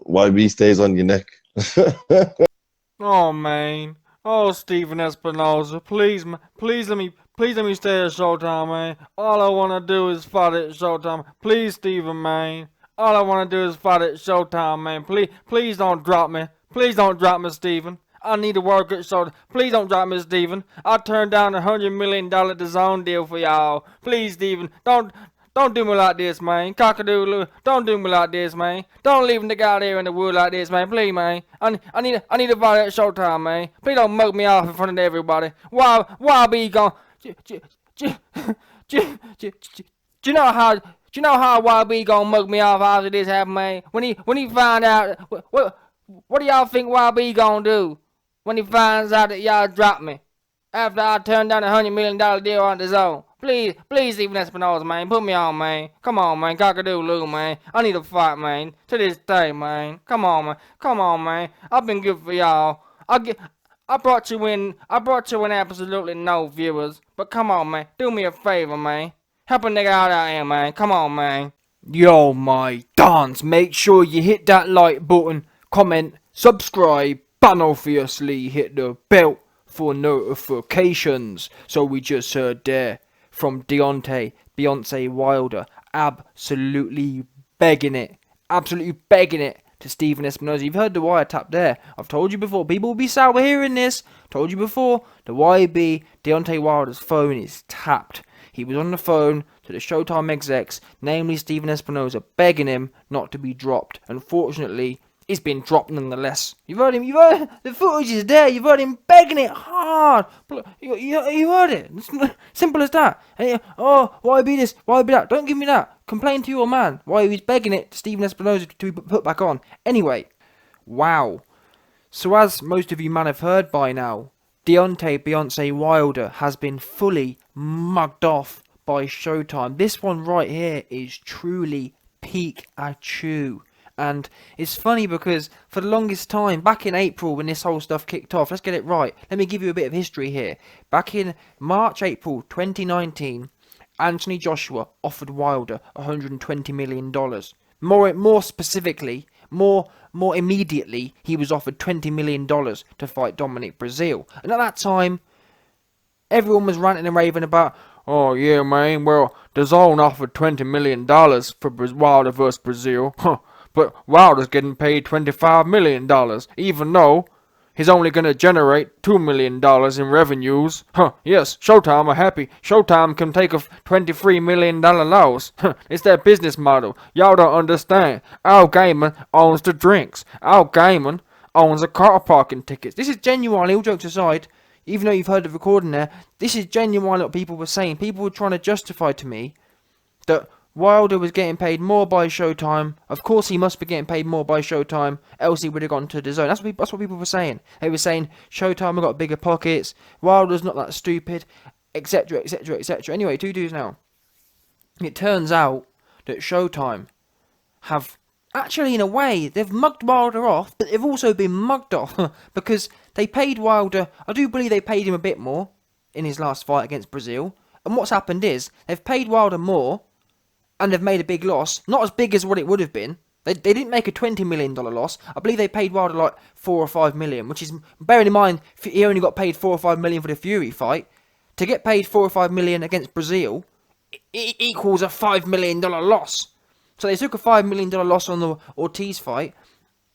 YB stays on your neck. Oh man. Oh Stephen Espinosa, please let me stay at Showtime, man. All I wanna do is fight at Showtime. Please, Stephen, man. All I wanna do is fight at Showtime, man. Please don't drop me. Please don't drop me, Stephen. I need to work at Showtime. Please don't drop me, Stephen. I turned down $100 million DAZN deal for y'all. Please, Stephen, don't do me like this, man. Cockadoodle, don't do me like this, man. Don't leave the guy there in the wood like this, man. Please, man. I need to fight at Showtime, man. Please don't mug me off in front of everybody. Why be gone? Do you know how? Do you know how YB gonna mug me off after this happened, man? When he find out, what do y'all think YB gonna do when he finds out that y'all dropped me after I turned down $100 million deal on the zone? Please, Stephen Espinosa, man, put me on, man. Come on, man, cock-a-doodle, man. I need to fight, man. To this day, man. Come on, man. I've been good for y'all. I brought you in. I brought you in absolutely no viewers. But come on, man. Do me a favor, man. Help a nigga out here, man. Come on, man. Yo, my dance. Make sure you hit that like button, comment, subscribe, and obviously hit the bell for notifications. So we just heard there from Deontay, Beyonce Wilder, absolutely begging it to Stephen Espinosa. You've heard the wiretap there. I've told you before. People will be sour hearing this. Told you before. The YB Deontay Wilder's phone is tapped. He was on the phone to the Showtime execs, namely Stephen Espinosa, begging him not to be dropped. Unfortunately, he's been dropped nonetheless. You've heard him. The footage is there. You've heard him begging it hard. You heard it. It's simple as that. And, oh, why be this? Why be that? Don't give me that. Complain to your man. Why he's begging it to Stephen Espinosa to be put back on. Anyway, wow. So as most of you man have heard by now, Deontay Beyonce Wilder has been fully mugged off by Showtime. This one right here is truly peak Achu. And it's funny because for the longest time, back in April when this whole stuff kicked off, let's get it right. Let me give you a bit of history here. Back in March, April 2019, Anthony Joshua offered Wilder $120 million. More specifically, more immediately, he was offered $20 million to fight Dominic Breazeale. And at that time, everyone was ranting and raving about, oh yeah, man, well, DAZN offered $20 million for Wilder vs. Breazeale. Huh. But Wilder's getting paid $25 million, even though he's only going to generate $2 million in revenues. Huh, yes, Showtime are happy. Showtime can take a $23 million loss. Huh, it's their business model. Y'all don't understand. Al Gaiman owns the drinks. Al Gaiman owns the car parking tickets. This is genuinely, all jokes aside, even though you've heard the recording there, this is genuinely what people were saying. People were trying to justify to me that Wilder was getting paid more by Showtime. Of course, he must be getting paid more by Showtime, else he would have gone to DAZN. That's what people were saying. They were saying Showtime have got bigger pockets. Wilder's not that stupid, etc., etc., etc. Anyway, two dudes now. It turns out that Showtime have actually, in a way, they've mugged Wilder off, but they've also been mugged off because they paid Wilder. I do believe they paid him a bit more in his last fight against Breazeale. And what's happened is they've paid Wilder more. And they've made a big loss, not as big as what it would have been. They didn't make a $20 million loss. I believe they paid Wilder like $4 or $5 million, which is, bearing in mind, he only got paid $4 or $5 million for the Fury fight. To get paid $4 or $5 million against Breazeale, it equals a $5 million loss. So they took a $5 million loss on the Ortiz fight,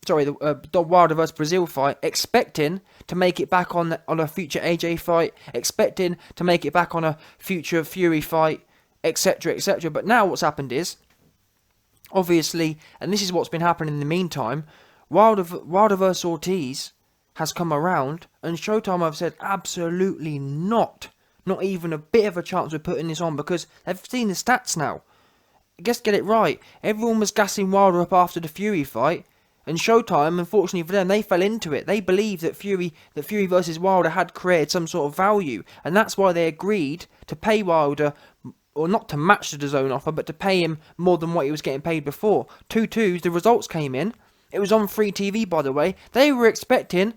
the Wilder vs. Breazeale fight, expecting to make it back on a future AJ fight, expecting to make it back on a future Fury fight, etc., etc. But now what's happened is, obviously, and this is what's been happening in the meantime, Wilder vs. Ortiz has come around, and Showtime have said absolutely not even a bit of a chance of putting this on, because they've seen the stats now. Just get it right. Everyone was gassing Wilder up after the Fury fight, and Showtime, unfortunately for them, they fell into it. They believed that Fury versus Wilder had created some sort of value, and that's why they agreed to pay Wilder, or not to match the DAZN offer, but to pay him more than what he was getting paid before. 2-2s, the results came in. It was on free TV, by the way. They were expecting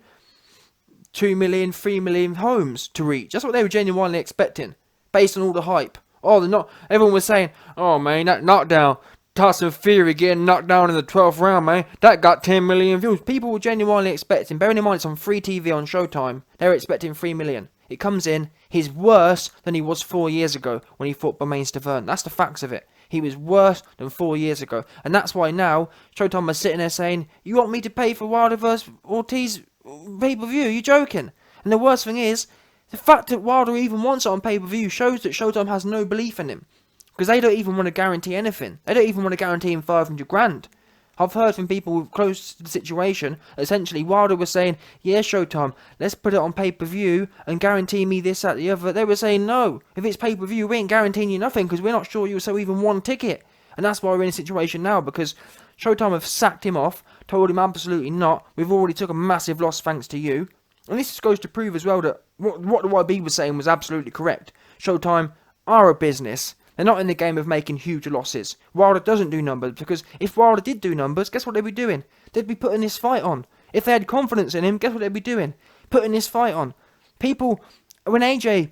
2 million, 3 million homes to reach. That's what they were genuinely expecting, based on all the hype. Oh, everyone was saying, oh man, that knockdown, Tyson Fury getting knocked down in the 12th round, man. That got 10 million views. People were genuinely expecting, bearing in mind it's on free TV on Showtime, they were expecting 3 million. It comes in, he's worse than he was 4 years ago when he fought Bermane Stiverne. That's the facts of it. He was worse than 4 years ago. And that's why now, Showtime is sitting there saying, you want me to pay for Wilder vs Ortiz pay-per-view? You're joking. And the worst thing is, the fact that Wilder even wants it on pay-per-view shows that Showtime has no belief in him. Because they don't even want to guarantee anything. They don't even want to guarantee him 500 grand. I've heard from people close to the situation, essentially Wilder was saying, yeah, Showtime, let's put it on pay-per-view and guarantee me this, that, the other. They were saying, no, if it's pay-per-view, we ain't guaranteeing you nothing because we're not sure you'll sell even one ticket. And that's why we're in a situation now, because Showtime have sacked him off, told him absolutely not, we've already took a massive loss thanks to you. And this just goes to prove as well that what the YB was saying was absolutely correct. Showtime are a business. They're not in the game of making huge losses. Wilder doesn't do numbers, because if Wilder did do numbers, guess what they'd be doing? They'd be putting this fight on. If they had confidence in him, guess what they'd be doing? Putting this fight on. People, when AJ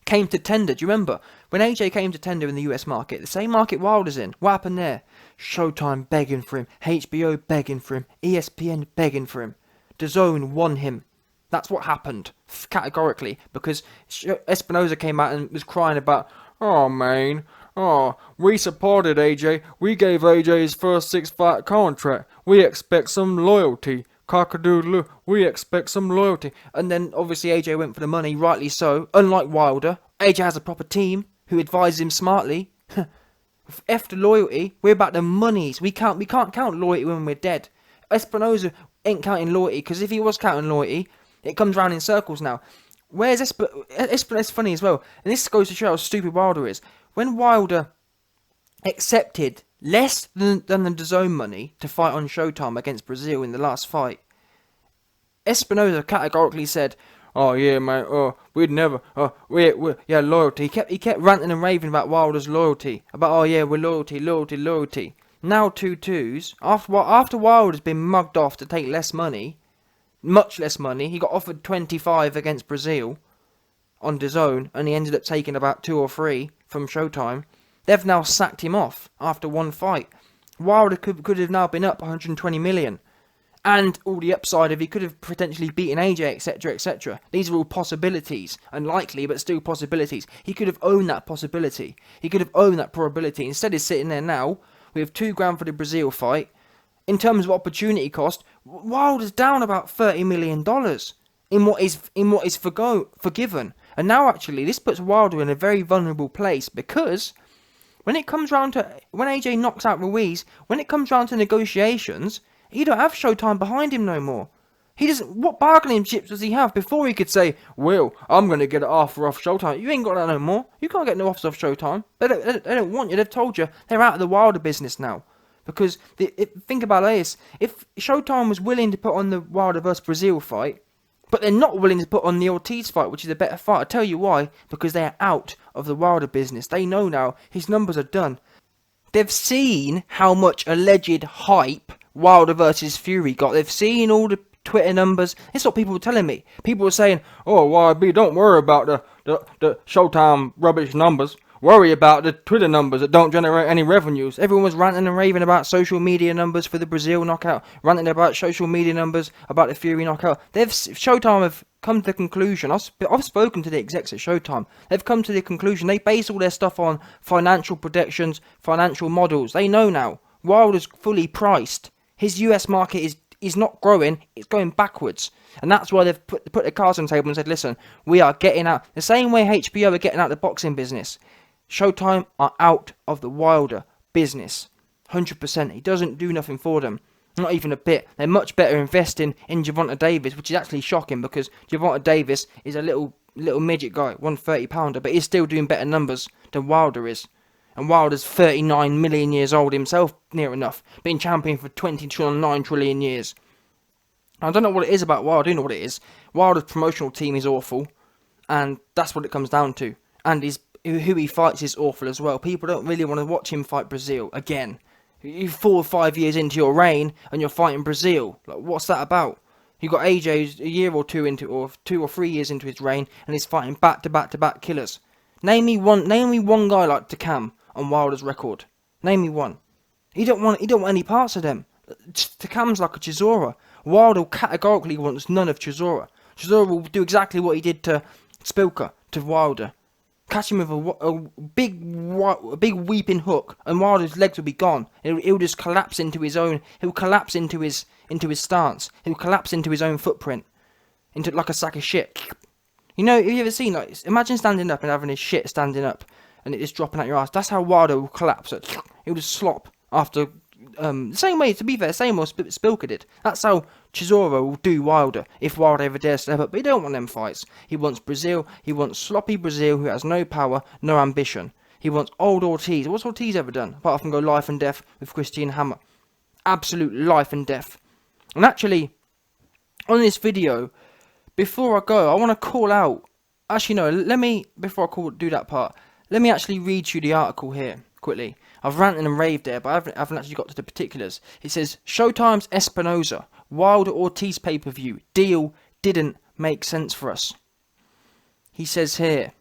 came to tender, do you remember? When AJ came to tender in the US market, the same market Wilder's in, what happened there? Showtime begging for him, HBO begging for him, ESPN begging for him. DAZN won him. That's what happened, categorically, because Espinosa came out and was crying about, oh, man, we supported AJ. We gave AJ his first 6-fight contract. We expect some loyalty. Cock-a-doodle-oo. We expect some loyalty. And then, obviously, AJ went for the money, rightly so. Unlike Wilder, AJ has a proper team who advises him smartly. F the loyalty. We're about the monies. We can't count loyalty when we're dead. Espinosa ain't counting loyalty, because if he was counting loyalty, it comes round in circles now. Where's It's funny as well, and this goes to show how stupid Wilder is. When Wilder accepted less than the DAZN money to fight on Showtime against Brazil in the last fight, Espinosa categorically said, oh yeah, man, we'd never, yeah, loyalty. He kept ranting and raving about Wilder's loyalty, about, oh yeah, we're loyalty. Now 2-2s, after Wilder's been mugged off to take less money, much less money. He got offered 25 against Brazil on DAZN, and he ended up taking about 2 or 3 from Showtime. They've now sacked him off after one fight. Wilder could have now been up 120 million. And all the upside of he could have potentially beaten AJ, etc, etc. These are all possibilities. Unlikely, but still possibilities. He could have owned that possibility. He could have owned that probability. Instead he's sitting there now with $2 grand for the Brazil fight. In terms of opportunity cost, Wilder's down about $30 million in what is forgiven. And now actually this puts Wilder in a very vulnerable place, because when AJ knocks out Ruiz, when it comes round to negotiations, he don't have Showtime behind him no more. He doesn't. What bargaining chips does he have before he could say, well, I'm going to get an offer off Showtime? You ain't got that no more. You can't get no offers off Showtime. They don't want you. They've told you they're out of the Wilder business now. Because, think about this, if Showtime was willing to put on the Wilder vs Brazil fight, but they're not willing to put on the Ortiz fight, which is a better fight, I'll tell you why, because they are out of the Wilder business. They know now his numbers are done. They've seen how much alleged hype Wilder vs Fury got. They've seen all the Twitter numbers. This is what people were telling me. People were saying, oh, YB, don't worry about the Showtime rubbish numbers. Worry about the Twitter numbers that don't generate any revenues. Everyone was ranting and raving about social media numbers for the Brazil knockout, ranting about social media numbers about the Fury knockout. Showtime have come to the conclusion. I've spoken to the execs at Showtime. They've come to the conclusion. They base all their stuff on financial predictions, financial models. They know now. Wilder's fully priced. His US market is not growing. It's going backwards. And that's why they've put the cards on the table and said, listen, we are getting out. The same way HBO are getting out of the boxing business. Showtime are out of the Wilder business. 100%. He doesn't do nothing for them. Not even a bit. They're much better investing in Gervonta Davis, which is actually shocking, because Gervonta Davis is a little midget guy, 130-pounder, but he's still doing better numbers than Wilder is. And Wilder's 39 million years old himself, near enough. Been champion for 29 trillion years. I don't know what it is about Wilder. I do know what it is. Wilder's promotional team is awful. And that's what it comes down to. And who he fights is awful as well. People don't really want to watch him fight Brazil again. You're 4 or 5 years into your reign and you're fighting Brazil. Like, what's that about? You got AJ who's a year or two into, or 2 or 3 years into his reign, and he's fighting back-to-back killers. Name me one guy like Takam on Wilder's record. Name me one. He don't want any parts of them. Takam's like a Chisora. Wilder categorically wants none of Chisora. Chisora will do exactly what he did to Spilker, to Wilder. Catch him with a big weeping hook, and Wilder's legs will be gone. He'll just collapse into his own. He'll collapse into his stance. He'll collapse into his own footprint, into like a sack of shit. You know, have you ever seen, like, imagine standing up and having his shit standing up, and it just dropping out your ass. That's how Wilder will collapse. He'll just slop after. Same way, to be fair, same way Spilker did. That's how Chisora will do Wilder, if Wilder ever dares step up. But he don't want them fights. He wants Brazil. He wants sloppy Brazil who has no power, no ambition. He wants old Ortiz. What's Ortiz ever done? Apart from go life and death with Christian Hammer. Absolute life and death. And actually, on this video, before I go, I want to call out. Actually, no, before I do that part, let me actually read you the article here, quickly. I've ranted and raved there, but I haven't actually got to the particulars. It says, Showtime's Espinosa, Wilder Ortiz pay-per-view, deal didn't make sense for us. He says here,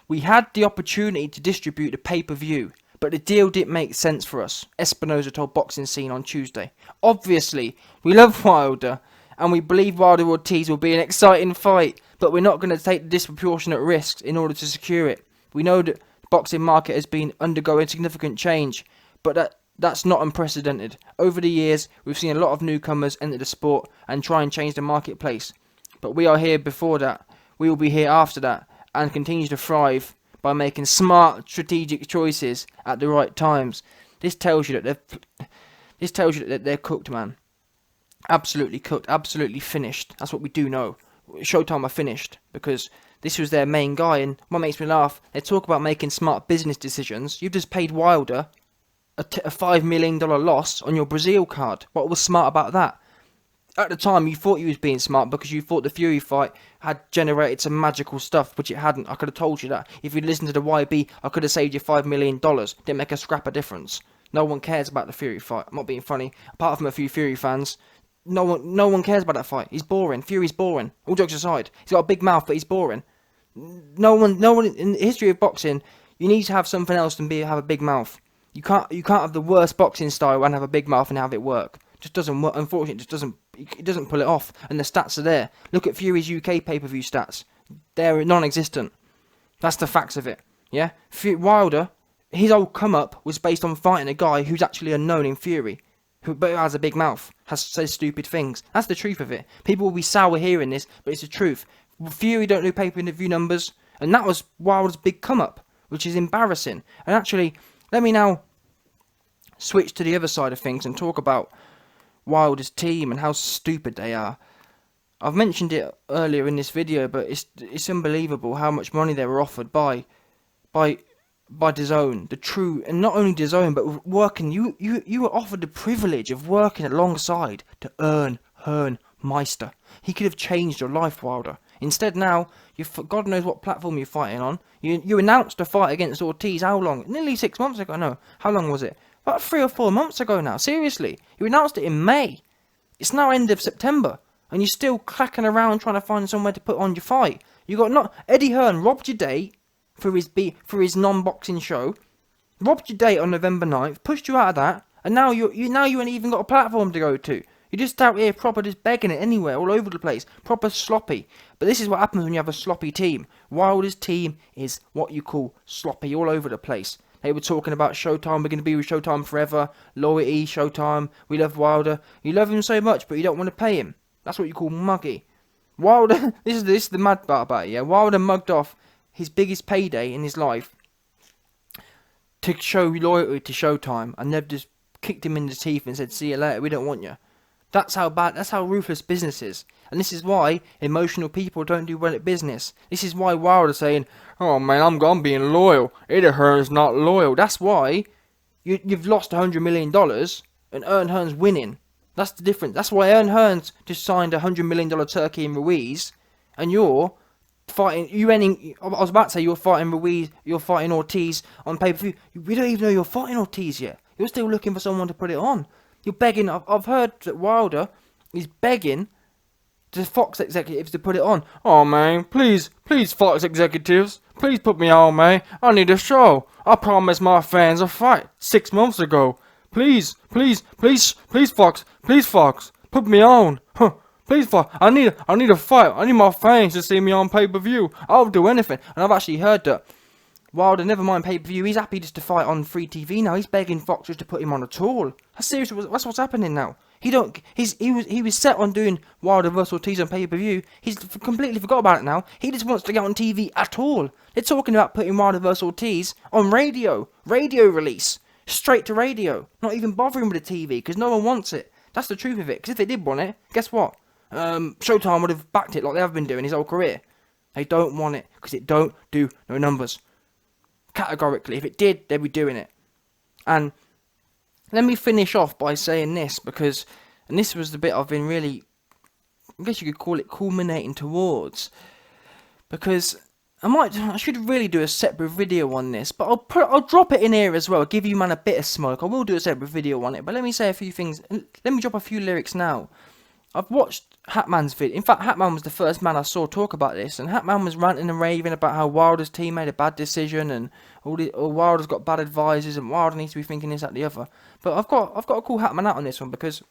we had the opportunity to distribute the pay-per-view, but the deal didn't make sense for us, Espinosa told Boxing Scene on Tuesday. Obviously, we love Wilder, and we believe Wilder Ortiz will be an exciting fight, but we're not going to take the disproportionate risks in order to secure it. We know that the boxing market has been undergoing significant change, but that's not unprecedented. Over the years, we've seen a lot of newcomers enter the sport and try and change the marketplace. But we are here before that, we will be here after that, and continue to thrive by making smart, strategic choices at the right times. This tells you that they're cooked, man. Absolutely cooked, absolutely finished. That's what we do know. Showtime are finished, because this was their main guy, and what makes me laugh, they talk about making smart business decisions. You've just paid Wilder a $5 million loss on your Brazil card. What was smart about that? At the time, you thought you was being smart because you thought the Fury fight had generated some magical stuff, which it hadn't. I could have told you that. If you'd listened to the YB, I could have saved you $5 million. Didn't make a scrap of difference. No one cares about the Fury fight. I'm not being funny. Apart from a few Fury fans, no one cares about that fight. He's boring. Fury's boring. All jokes aside, he's got a big mouth, but he's boring. No one in the history of boxing, you need to have something else than have a big mouth. You can't have the worst boxing style and have a big mouth and have it work. It just doesn't work. Unfortunately, it doesn't pull it off. And the stats are there. Look at Fury's UK pay-per-view stats. They're non-existent. That's the facts of it. Yeah, Wilder, his old come up was based on fighting a guy who's actually unknown in Fury, but who has a big mouth, says stupid things. That's the truth of it. People will be sour hearing this, but it's the truth. Fury don't do pay-per-view numbers, and that was Wilder's big come up, which is embarrassing. And actually, let me now switch to the other side of things and talk about Wilder's team and how stupid they are. I've mentioned it earlier in this video, but it's unbelievable how much money they were offered by DAZN, the true, and not only DAZN, but working. You were offered the privilege of working alongside to earn Hearn Meister. He could have changed your life, Wilder. Instead, now God knows what platform you're fighting on. You announced a fight against Ortiz. How long? Nearly 6 months ago. No, how long was it? About 3 or 4 months ago now. Seriously, you announced it in May. It's now end of September, and you're still clacking around trying to find somewhere to put on your fight. You got Eddie Hearn robbed your date for his non-boxing show, robbed your date on November 9th, pushed you out of that, and now you ain't even got a platform to go to. You're just out here proper just begging it anywhere, all over the place, proper sloppy. But this is what happens when you have a sloppy team. Wilder's team is what you call sloppy, all over the place. They were talking about Showtime, we're going to be with Showtime forever, loyalty, Showtime, we love Wilder. You love him so much, but you don't want to pay him. That's what you call muggy. Wilder, this is the mad part about it, yeah? Wilder mugged off his biggest payday in his life to show loyalty to Showtime, and they've just kicked him in the teeth and said, see you later, we don't want you. That's how bad, that's how ruthless business is. And this is why emotional people don't do well at business. This is why Wilder's saying, oh man, I'm being loyal. Eddie Hearn's not loyal. That's why you've lost $100 million and Earn Hearn's winning. That's the difference. That's why Earn Hearn's just signed a $100 million turkey in Ruiz, and you're fighting, I was about to say you're fighting Ruiz, you're fighting Ortiz on pay-per-view. We don't even know you're fighting Ortiz yet. You're still looking for someone to put it on. You're begging, I've heard that Wilder is begging the Fox executives to put it on. Oh man, please Fox executives, please put me on, man. I need a show. I promised my fans a fight 6 months ago. please, Fox, put me on. Huh. Please, Fox, I need a fight. I need my fans to see me on pay-per-view. I'll do anything. And I've actually heard that Wilder, never mind pay-per-view, he's happy just to fight on free TV now. He's begging Fox just to put him on at all. That's serious. That's what's happening now. He was set on doing Wilder vs Ortiz on pay-per-view. He's completely forgot about it now. He just wants to get on TV at all. They're talking about putting Wilder vs Ortiz on radio release, straight to radio. Not even bothering with the TV because no one wants it. That's the truth of it. Because if they did want it, guess what? Showtime would have backed it like they have been doing his whole career. They don't want it because it don't do no numbers. Categorically, if it did, they'd be doing it. And let me finish off by saying this, because, and this was the bit I've been really, I guess you could call it culminating towards, because I should really do a separate video on this, but I'll drop it in here as well, give you man a bit of smoke. I will do a separate video on it, but let me say a few things, let me drop a few lyrics now. I've watched Hatman's video. In fact, Hatman was the first man I saw talk about this, and Hatman was ranting and raving about how Wilder's team made a bad decision, and Wilder's got bad advisors, and Wilder needs to be thinking this, that, the other. But I've got to call Hatman out on this one, because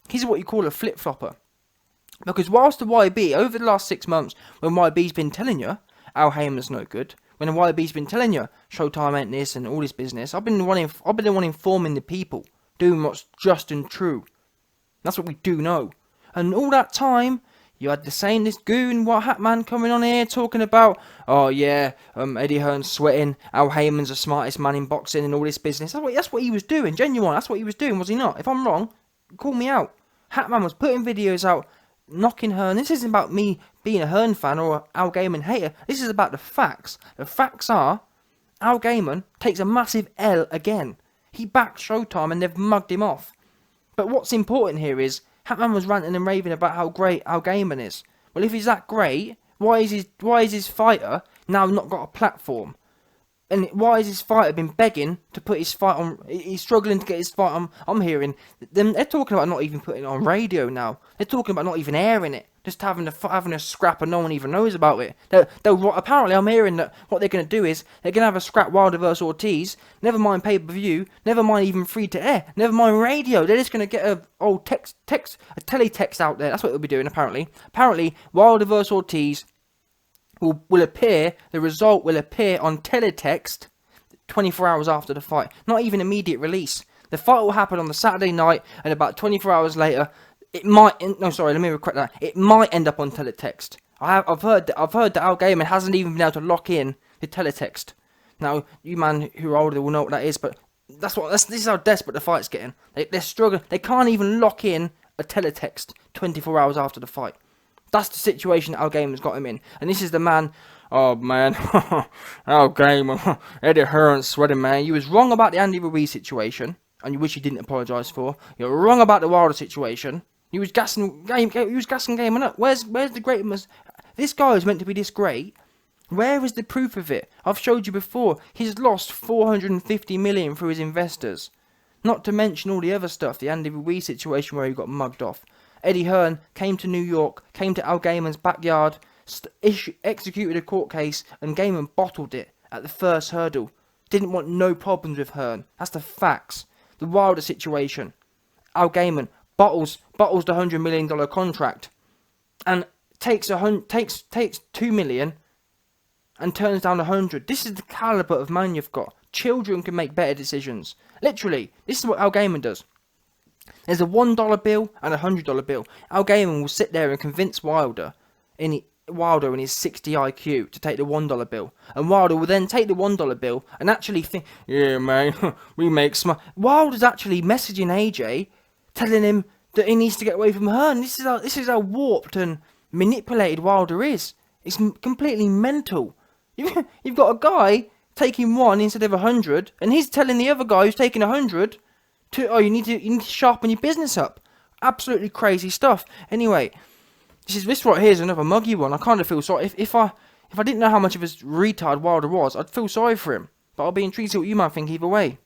he's what you call a flip-flopper. Because whilst the YB, over the last 6 months, when YB's been telling you Al Heyman's no good, when the YB's been telling you Showtime ain't this and all this business, I've been the one informing the people, doing what's just and true. That's what we do know. And all that time, you had this goon, Hatman, coming on here talking about, oh yeah, Eddie Hearn's sweating, Al Heyman's the smartest man in boxing and all this business. That's what he was doing, genuine. That's what he was doing, was he not? If I'm wrong, call me out. Hatman was putting videos out, knocking Hearn. This isn't about me being a Hearn fan or Al Heyman hater. This is about the facts. The facts are, Al Heyman takes a massive L again. He backed Showtime and they've mugged him off. But what's important here is, Hatman was ranting and raving about how great Al Heyman is. Well, if he's that great, why is his fighter now not got a platform? And why has his fighter been begging to put his fight on? He's struggling to get his fight on. I'm hearing them. They're talking about not even putting it on radio now. They're talking about not even airing it. Just having a scrap and no one even knows about it. Apparently, I'm hearing that what they're going to do is they're going to have a scrap Wilder vs Ortiz. Never mind pay-per-view. Never mind even free to air. Never mind radio. They're just going to get a teletext out there. That's what they'll be doing. Apparently, Wilder vs Ortiz will appear. The result will appear on teletext 24 hours after the fight. Not even immediate release. The fight will happen on the Saturday night, and about 24 hours later, it might. No, sorry, let me correct that. It might end up on teletext. I've heard that Al Heyman hasn't even been able to lock in the teletext. Now, you man who are older will know what that is, but this is how desperate the fight's getting. They're struggling. They can't even lock in a teletext 24 hours after the fight. That's the situation that Al Heyman's got him in. And this is the man, oh man, Al Heyman, Eddie Hearn's sweating, man. You was wrong about the Andy Ruiz situation, and you wish you didn't apologise for. You're wrong about the Wilder situation. You was gassing Heyman up. Where's the greatness? This guy is meant to be this great. Where is the proof of it? I've showed you before. He's lost 450 million through his investors. Not to mention all the other stuff, the Andy Ruiz situation where he got mugged off. Eddie Hearn came to New York, came to Al Heyman's backyard, executed a court case, and Heyman bottled it at the first hurdle. Didn't want no problems with Hearn. That's the facts. The Wilder situation. Al Heyman bottles the $100 million contract, and takes 2 million, and turns down 100. This is the caliber of man you've got. Children can make better decisions. Literally, this is what Al Heyman does. There's a $1 bill and a $100 bill. Al Heyman will sit there and convince Wilder in his 60 IQ to take the $1 bill. And Wilder will then take the $1 bill and actually think, yeah, man, we make smart. Wilder's actually messaging AJ, telling him that he needs to get away from Hearn. This is how warped and manipulated Wilder is. It's completely mental. You've got a guy taking 1 instead of 100, and he's telling the other guy who's taking 100 you need to sharpen your business up. Absolutely crazy stuff. Anyway, this right here is another muggy one. I kind of feel sorry. If I didn't know how much of a retard Wilder was, I'd feel sorry for him. But I'll be intrigued to see what you might think either way.